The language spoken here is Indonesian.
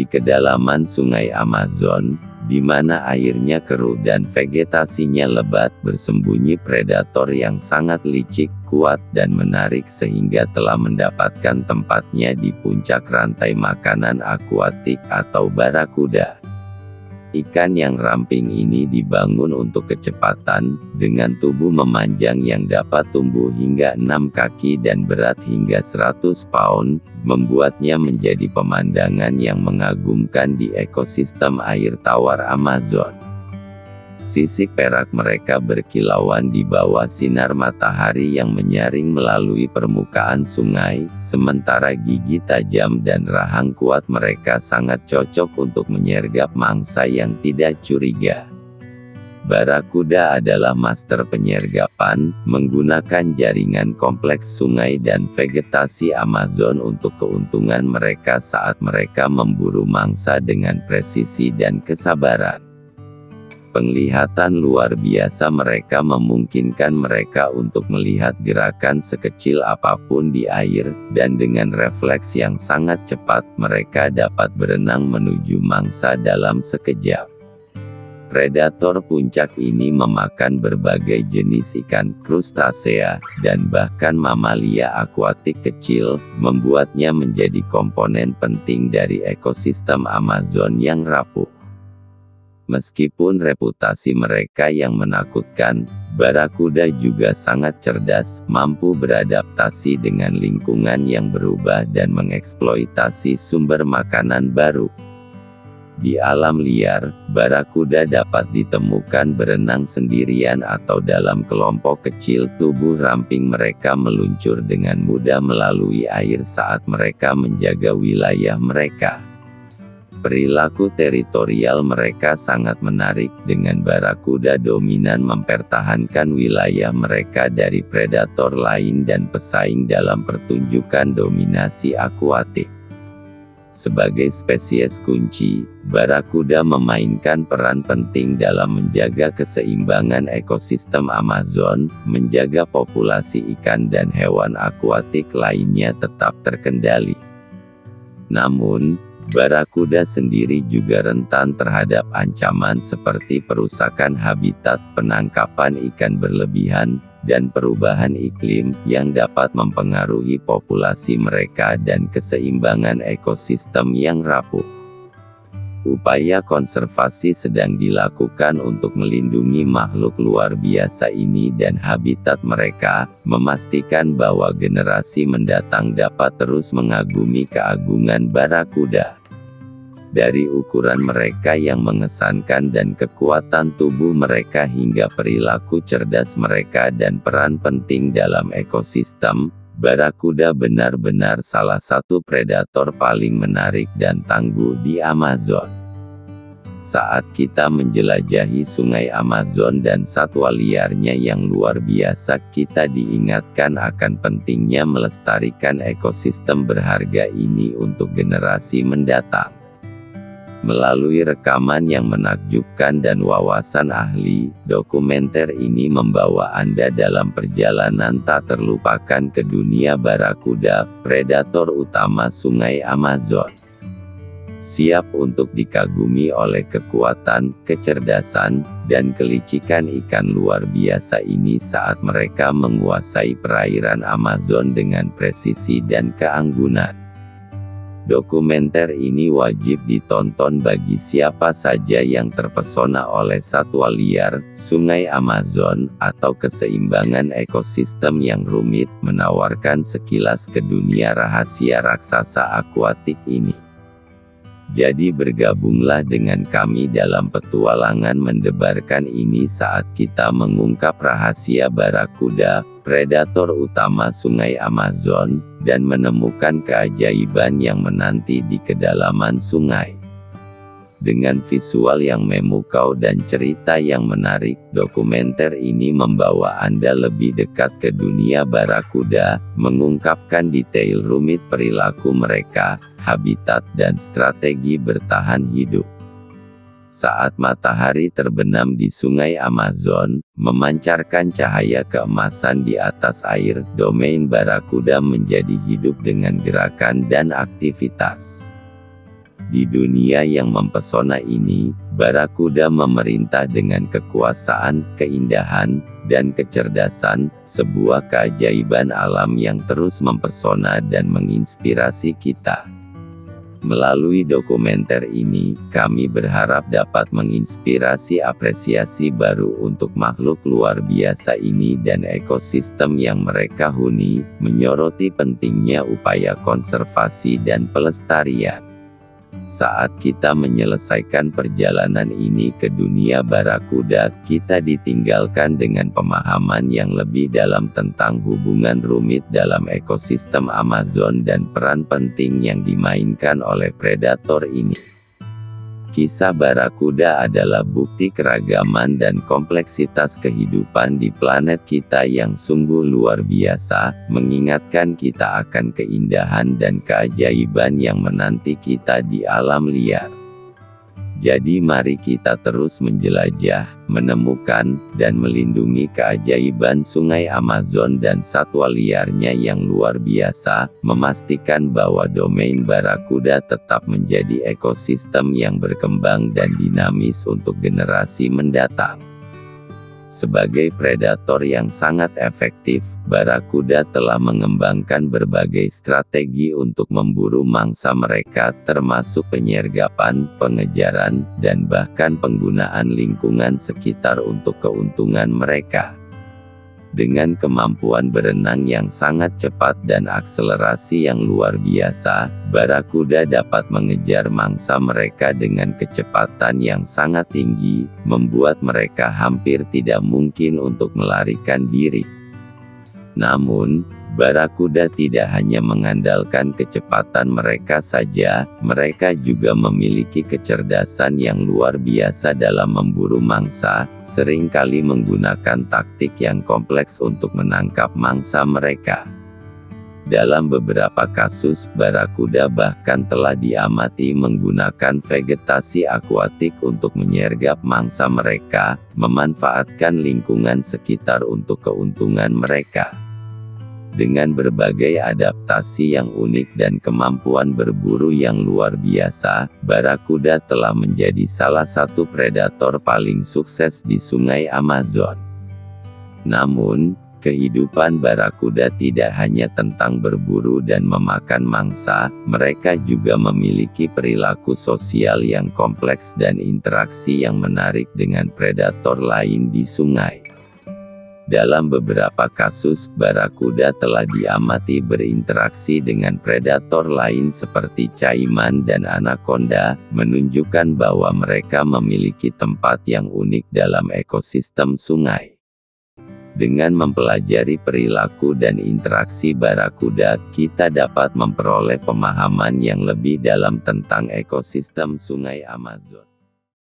Di kedalaman sungai Amazon, di mana airnya keruh dan vegetasinya lebat, bersembunyi predator yang sangat licik, kuat dan menarik sehingga telah mendapatkan tempatnya di puncak rantai makanan akuatik atau barakuda. Ikan yang ramping ini dibangun untuk kecepatan, dengan tubuh memanjang yang dapat tumbuh hingga 6 kaki dan berat hingga 100 pound, membuatnya menjadi pemandangan yang mengagumkan di ekosistem air tawar Amazon. Sisik perak mereka berkilauan di bawah sinar matahari yang menyaring melalui permukaan sungai, sementara gigi tajam dan rahang kuat mereka sangat cocok untuk menyergap mangsa yang tidak curiga. Barakuda adalah master penyergapan, menggunakan jaringan kompleks sungai dan vegetasi Amazon untuk keuntungan mereka saat mereka memburu mangsa dengan presisi dan kesabaran. Penglihatan luar biasa mereka memungkinkan mereka untuk melihat gerakan sekecil apapun di air, dan dengan refleks yang sangat cepat mereka dapat berenang menuju mangsa dalam sekejap. Predator puncak ini memakan berbagai jenis ikan, krustasea, dan bahkan mamalia akuatik kecil, membuatnya menjadi komponen penting dari ekosistem Amazon yang rapuh. Meskipun reputasi mereka yang menakutkan, barakuda juga sangat cerdas, mampu beradaptasi dengan lingkungan yang berubah dan mengeksploitasi sumber makanan baru. Di alam liar, barakuda dapat ditemukan berenang sendirian atau dalam kelompok kecil. Tubuh ramping mereka meluncur dengan mudah melalui air saat mereka menjaga wilayah mereka. Perilaku teritorial mereka sangat menarik, dengan barakuda dominan mempertahankan wilayah mereka dari predator lain dan pesaing dalam pertunjukan dominasi akuatik. Sebagai spesies kunci, barakuda memainkan peran penting dalam menjaga keseimbangan ekosistem Amazon, menjaga populasi ikan dan hewan akuatik lainnya tetap terkendali. Namun, barakuda sendiri juga rentan terhadap ancaman seperti perusakan habitat, penangkapan ikan berlebihan, dan perubahan iklim, yang dapat mempengaruhi populasi mereka dan keseimbangan ekosistem yang rapuh. Upaya konservasi sedang dilakukan untuk melindungi makhluk luar biasa ini dan habitat mereka, memastikan bahwa generasi mendatang dapat terus mengagumi keagungan barakuda. Dari ukuran mereka yang mengesankan dan kekuatan tubuh mereka hingga perilaku cerdas mereka dan peran penting dalam ekosistem, barakuda benar-benar salah satu predator paling menarik dan tangguh di Amazon. Saat kita menjelajahi sungai Amazon dan satwa liarnya yang luar biasa, kita diingatkan akan pentingnya melestarikan ekosistem berharga ini untuk generasi mendatang. Melalui rekaman yang menakjubkan dan wawasan ahli, dokumenter ini membawa Anda dalam perjalanan tak terlupakan ke dunia barakuda, predator utama sungai Amazon. Siap untuk dikagumi oleh kekuatan, kecerdasan, dan kelicikan ikan luar biasa ini saat mereka menguasai perairan Amazon dengan presisi dan keanggunan. Dokumenter ini wajib ditonton bagi siapa saja yang terpesona oleh satwa liar, sungai Amazon, atau keseimbangan ekosistem yang rumit, menawarkan sekilas ke dunia rahasia raksasa akuatik ini. Jadi bergabunglah dengan kami dalam petualangan mendebarkan ini saat kita mengungkap rahasia barakuda, predator utama sungai Amazon, dan menemukan keajaiban yang menanti di kedalaman sungai. Dengan visual yang memukau dan cerita yang menarik, dokumenter ini membawa Anda lebih dekat ke dunia barakuda, mengungkapkan detail rumit perilaku mereka, habitat dan strategi bertahan hidup. Saat matahari terbenam di sungai Amazon, memancarkan cahaya keemasan di atas air, domain barakuda menjadi hidup dengan gerakan dan aktivitas. Di dunia yang mempesona ini, barakuda memerintah dengan kekuasaan, keindahan, dan kecerdasan, sebuah keajaiban alam yang terus mempesona dan menginspirasi kita. Melalui dokumenter ini, kami berharap dapat menginspirasi apresiasi baru untuk makhluk luar biasa ini dan ekosistem yang mereka huni, menyoroti pentingnya upaya konservasi dan pelestarian. Saat kita menyelesaikan perjalanan ini ke dunia barakuda, kita ditinggalkan dengan pemahaman yang lebih dalam tentang hubungan rumit dalam ekosistem Amazon dan peran penting yang dimainkan oleh predator ini. Kisah barakuda adalah bukti keragaman dan kompleksitas kehidupan di planet kita yang sungguh luar biasa, mengingatkan kita akan keindahan dan keajaiban yang menanti kita di alam liar. Jadi mari kita terus menjelajah, menemukan, dan melindungi keajaiban sungai Amazon dan satwa liarnya yang luar biasa, memastikan bahwa domain barakuda tetap menjadi ekosistem yang berkembang dan dinamis untuk generasi mendatang. Sebagai predator yang sangat efektif, barakuda telah mengembangkan berbagai strategi untuk memburu mangsa mereka, termasuk penyergapan, pengejaran, dan bahkan penggunaan lingkungan sekitar untuk keuntungan mereka. Dengan kemampuan berenang yang sangat cepat dan akselerasi yang luar biasa, barakuda dapat mengejar mangsa mereka dengan kecepatan yang sangat tinggi, membuat mereka hampir tidak mungkin untuk melarikan diri. Namun, barakuda tidak hanya mengandalkan kecepatan mereka saja, mereka juga memiliki kecerdasan yang luar biasa dalam memburu mangsa, seringkali menggunakan taktik yang kompleks untuk menangkap mangsa mereka. Dalam beberapa kasus, barakuda bahkan telah diamati menggunakan vegetasi akuatik untuk menyergap mangsa mereka, memanfaatkan lingkungan sekitar untuk keuntungan mereka. Dengan berbagai adaptasi yang unik dan kemampuan berburu yang luar biasa, barakuda telah menjadi salah satu predator paling sukses di sungai Amazon. Namun, kehidupan barakuda tidak hanya tentang berburu dan memakan mangsa, mereka juga memiliki perilaku sosial yang kompleks dan interaksi yang menarik dengan predator lain di sungai. Dalam beberapa kasus, barakuda telah diamati berinteraksi dengan predator lain seperti caiman dan anaconda, menunjukkan bahwa mereka memiliki tempat yang unik dalam ekosistem sungai. Dengan mempelajari perilaku dan interaksi barakuda, kita dapat memperoleh pemahaman yang lebih dalam tentang ekosistem sungai Amazon.